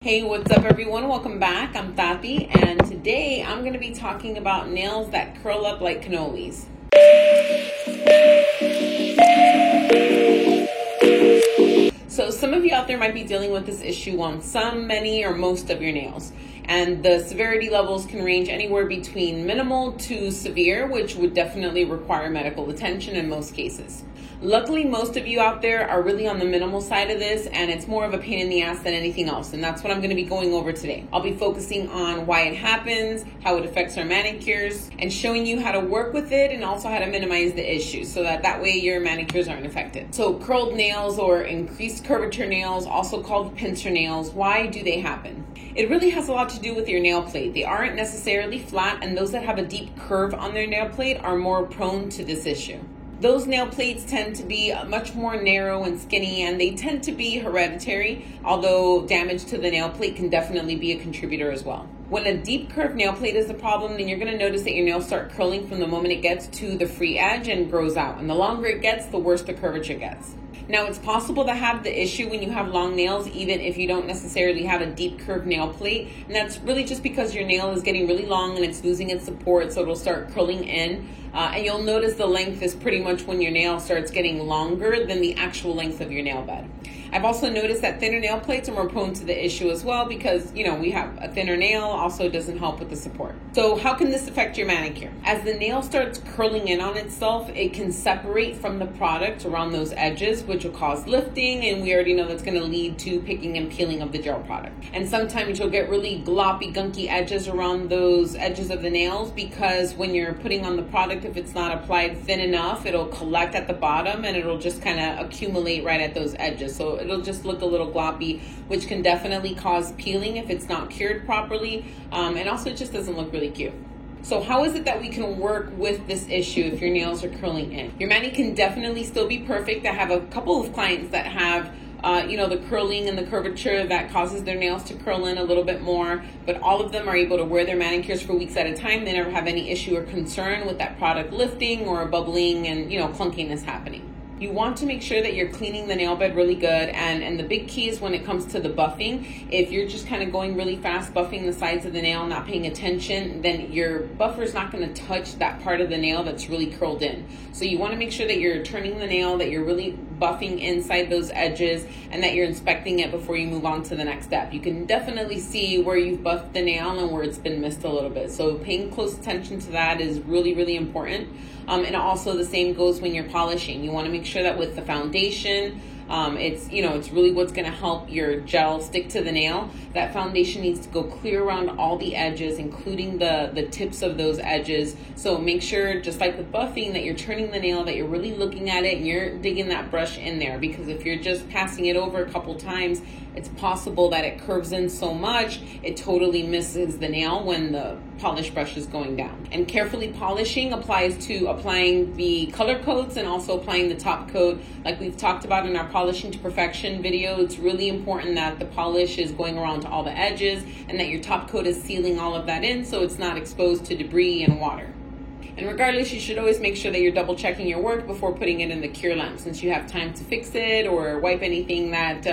Hey, what's up everyone? Welcome back. I'm Tati, and today I'm going to be talking about nails that curl up like cannolis. So some of you out there might be dealing with this issue on some, many, or most of your nails. And the severity levels can range anywhere between minimal to severe, which would definitely require medical attention in most cases. Luckily, most of you out there are really on the minimal side of this, and it's more of a pain in the ass than anything else. And that's what I'm going to be going over today. I'll be focusing on why it happens, how it affects our manicures, and showing you how to work with it and also how to minimize the issue so that way your manicures aren't affected. So curled nails or increased curvature nails, also called pincer nails, why do they happen? It really has a lot to do with your nail plate. They aren't necessarily flat, and those that have a deep curve on their nail plate are more prone to this issue. Those nail plates tend to be much more narrow and skinny, and they tend to be hereditary, although damage to the nail plate can definitely be a contributor as well. When a deep curved nail plate is the problem, then you're going to notice that your nails start curling from the moment it gets to the free edge and grows out. And the longer it gets, the worse the curvature gets. Now, it's possible to have the issue when you have long nails, even if you don't necessarily have a deep curved nail plate. And that's really just because your nail is getting really long and it's losing its support, so it'll start curling in. And you'll notice the length is pretty much when your nail starts getting longer than the actual length of your nail bed. I've also noticed that thinner nail plates are more prone to the issue as well because, we have a thinner nail also doesn't help with the support. So how can this affect your manicure? As the nail starts curling in on itself, it can separate from the product around those edges, which will cause lifting, and we already know that's going to lead to picking and peeling of the gel product. And sometimes you'll get really gloppy, gunky edges around those edges of the nails because when you're putting on the product, if it's not applied thin enough, it'll collect at the bottom and it'll just kind of accumulate right at those edges. So it'll just look a little gloppy, which can definitely cause peeling if it's not cured properly, and also it just doesn't look really cute. So how is it that we can work with this issue if your nails are curling in? Your mani can definitely still be perfect. I have a couple of clients that have the curling and the curvature that causes their nails to curl in a little bit more, but all of them are able to wear their manicures for weeks at a time. They never have any issue or concern with that product lifting or bubbling and, clunkiness happening. You want to make sure that you're cleaning the nail bed really good, and the big key is when it comes to the buffing. If you're just kind of going really fast, buffing the sides of the nail, not paying attention, then your buffer is not going to touch that part of the nail that's really curled in. So you want to make sure that you're turning the nail, that you're really buffing inside those edges, and that you're inspecting it before you move on to the next step. You can definitely see where you've buffed the nail and where it's been missed a little bit. So paying close attention to that is really, really important. And also the same goes when you're polishing. You want to make sure that with the foundation, it's really what's going to help your gel stick to the nail. That foundation needs to go clear around all the edges, including the tips of those edges. So make sure, just like with buffing, that you're turning the nail, that you're really looking at it and you're digging that brush in there, because if you're just passing it over a couple times, it's possible that it curves in so much it totally misses the nail when the polish brush is going down. And carefully polishing applies to applying the color coats and also applying the top coat. Like we've talked about in our polishing to perfection video, it's really important that the polish is going around to all the edges and that your top coat is sealing all of that in so it's not exposed to debris and water. And regardless, you should always make sure that you're double checking your work before putting it in the cure lamp, since you have time to fix it or wipe anything that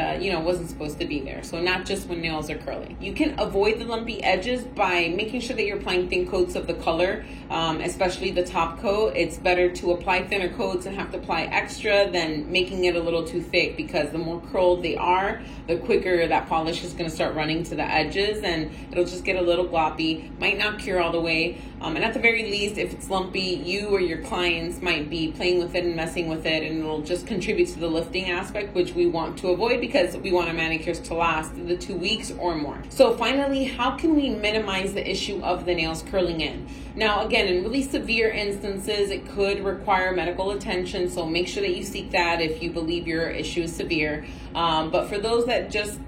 wasn't supposed to be there. So not just when nails are curling. You can avoid the lumpy edges by making sure that you're applying thin coats of the color, especially the top coat. It's better to apply thinner coats and have to apply extra than making it a little too thick, because the more curled they are, the quicker that polish is going to start running to the edges and it'll just get a little gloppy. Might not cure all the way. And at the very least, if it's lumpy, you or your clients might be playing with it and messing with it, and it'll just contribute to the lifting aspect, which we want to avoid because we want our manicures to last the 2 weeks or more. So finally, how can we minimize the issue of the nails curling in? Now, again, in really severe instances, it could require medical attention, so make sure that you seek that if you believe your issue is severe. But for those that just,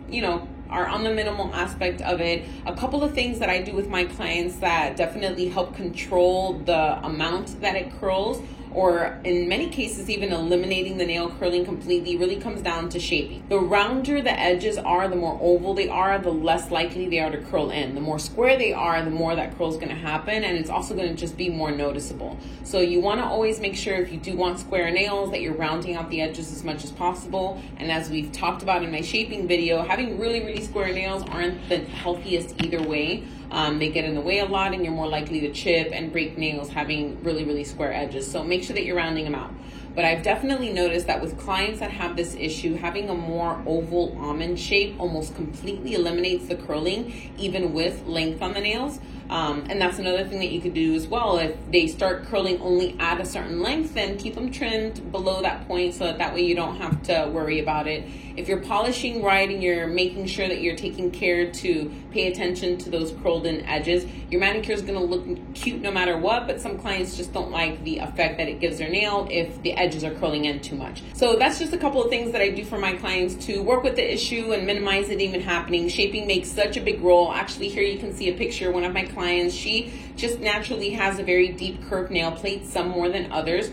are on the minimal aspect of it, a couple of things that I do with my clients that definitely help control the amount that it curls or in many cases even eliminating the nail curling completely, really comes down to shaping. The rounder the edges are, the more oval they are, the less likely they are to curl in. The more square they are, the more that curl is going to happen, and it's also going to just be more noticeable. So you want to always make sure, if you do want square nails, that you're rounding out the edges as much as possible. And as we've talked about in my shaping video, having really square nails aren't the healthiest either way. They get in the way a lot, and you're more likely to chip and break nails having really square edges. So make sure that you're rounding them out. But I've definitely noticed that with clients that have this issue, having a more oval almond shape almost completely eliminates the curling, even with length on the nails. And that's another thing that you could do as well. If they start curling only at a certain length, then keep them trimmed below that point, so that way you don't have to worry about it. If you're polishing right and you're making sure that you're taking care to pay attention to those curled in edges, your manicure is going to look cute no matter what, but some clients just don't like the effect that it gives their nail if the edges are curling in too much. So that's just a couple of things that I do for my clients to work with the issue and minimize it even happening. Shaping makes such a big role. Actually, here you can see a picture. One of my clients, she just naturally has a very deep curved nail plate, some more than others.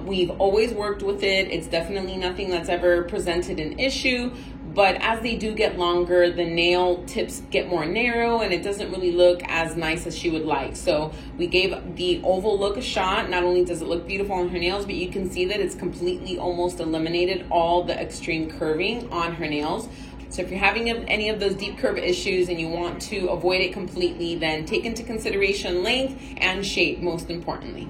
We've always worked with it. It's definitely nothing that's ever presented an issue. But as they do get longer, the nail tips get more narrow and it doesn't really look as nice as she would like. So we gave the oval look a shot. Not only does it look beautiful on her nails, but you can see that it's completely almost eliminated all the extreme curving on her nails. So if you're having any of those deep curve issues and you want to avoid it completely, then take into consideration length and shape, most importantly.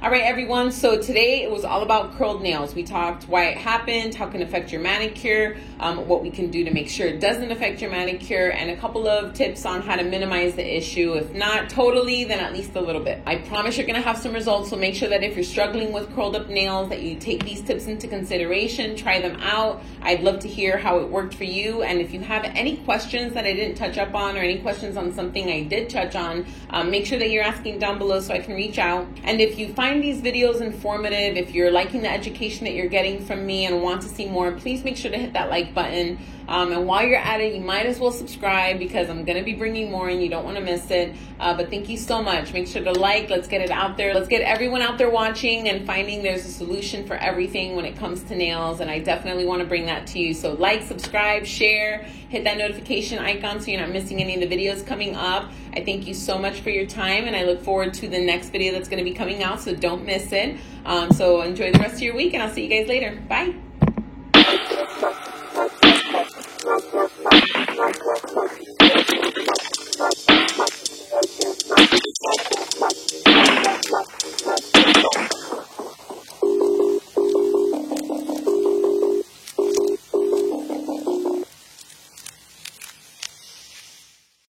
All right, everyone. So today it was all about curled nails. We talked why it happened, how it can affect your manicure, what we can do to make sure it doesn't affect your manicure, and a couple of tips on how to minimize the issue. If not totally, then at least a little bit. I promise you're going to have some results. So make sure that if you're struggling with curled up nails, that you take these tips into consideration, try them out. I'd love to hear how it worked for you. And if you have any questions that I didn't touch up on, or any questions on something I did touch on, make sure that you're asking down below so I can reach out. And if you find these videos informative, if you're liking the education that you're getting from me and want to see more, please make sure to hit that like button. And while you're at it, you might as well subscribe, because I'm going to be bringing more and you don't want to miss it. But thank you so much. Make sure to like. Let's get it out there. Let's get everyone out there watching and finding there's a solution for everything when it comes to nails. And I definitely want to bring that to you. So like, subscribe, share, hit that notification icon so you're not missing any of the videos coming up. I thank you so much for your time, and I look forward to the next video that's going to be coming out, so don't miss it. So enjoy the rest of your week, and I'll see you guys later. Bye.